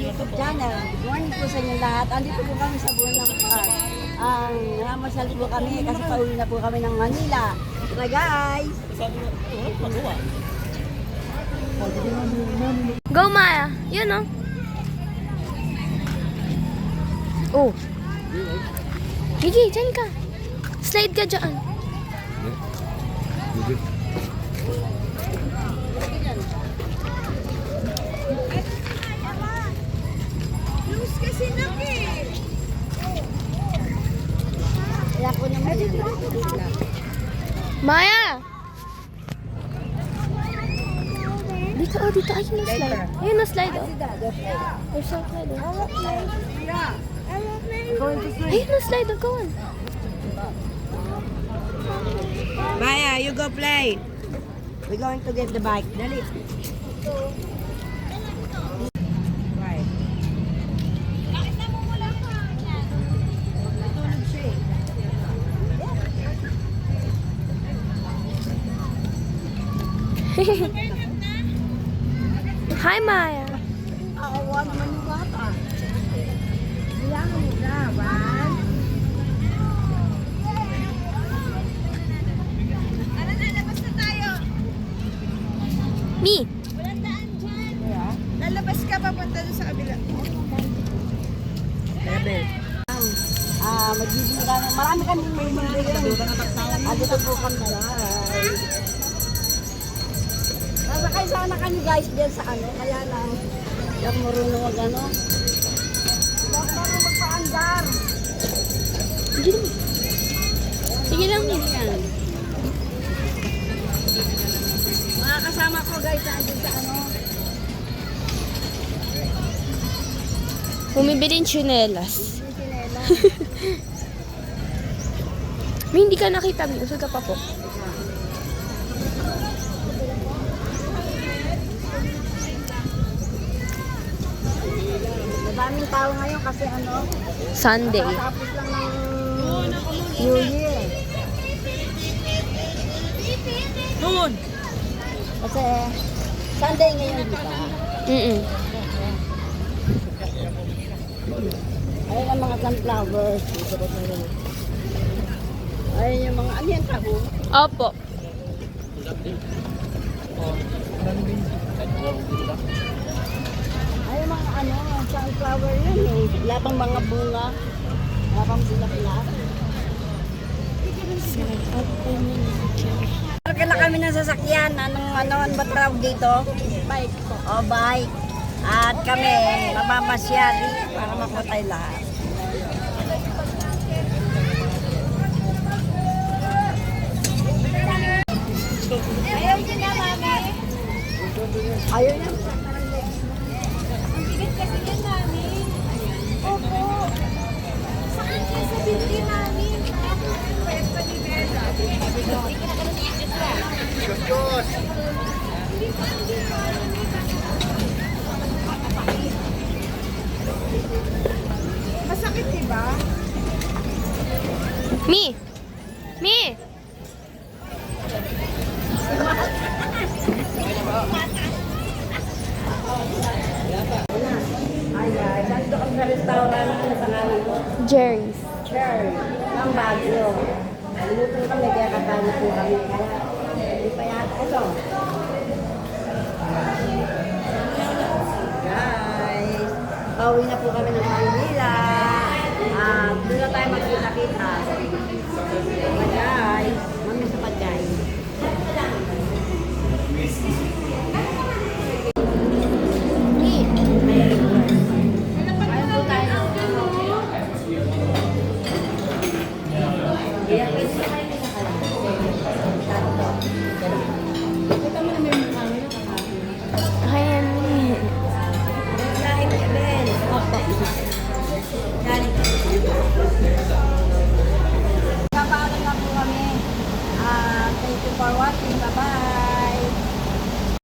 YouTube channel. Good morning po sa inyo lahat. Andito po kami sa buwan ng Park. Namasyal po kami kasi pauwi na po kami ng Manila. Tara guys! Go, Maya. Yun, no? Oh. Miggy, dyan ka. Slide ka dyan. Luz kasi naki! Kaya po naman yan. Maya! Dito, oh, dito. Ayun na slide. Ayun na slide, oh. There's no slide, oh. Ayun na slide, oh. Go on. Maya, you go play. We're going to get the bike. Dali. Right. Natulog siya eh. Hi, Maya. Awa naman yung bata. Kailangan mo na, ba? Me. Walang daan dyan. Lalabas ka, papunta doon sa kabila. Magbibigay kami. Marami kami may bibigay. Dito po kami guys. Nasakay sana kami guys dyan sa ano. Kaya lang, hindi ako marunong mag ano. Hindi ako marunong magpaandar. Sige lang, Me. Yan. Mga kasama ko guys, nandun sa ano. Bumibili ng tsinelas. Me, hindi ka nakita, Me. Usog ka pa po. Madaming tao ngayon kasi ano. Sunday. Tapos lang ng New Year. Doon! Kasi Sunday ngayon, di ba? Ayun ang mga sunflowers. Ayun yung mga, ano yan, taho? Opo. Ayun mga ano, sunflower yan eh. Wala pang mga bunga. Wala pang bulaklak. Kailan kami ng sasakyan, ano ba tawag dito? Bike po. O, bike. At kami, mamamasyali para makutay lahat. Ayaw niya na, mami. Ayaw niya. Ang bigat kasi yan, mami. Opo. Saan niya sa binti, mami? Pwesta ni Bella. Diyos! Masakit, diba? Me. Me. Ayan, nandito kami sa restaurant na pangalan ko. Jerry's. Cherry, ng Baguio. Luto kami, kaya kakain po kami. Kaya, hindi pa yata. Ito. Guys, pauwi na po kami ng Manila. Doon na tayo magkita-kita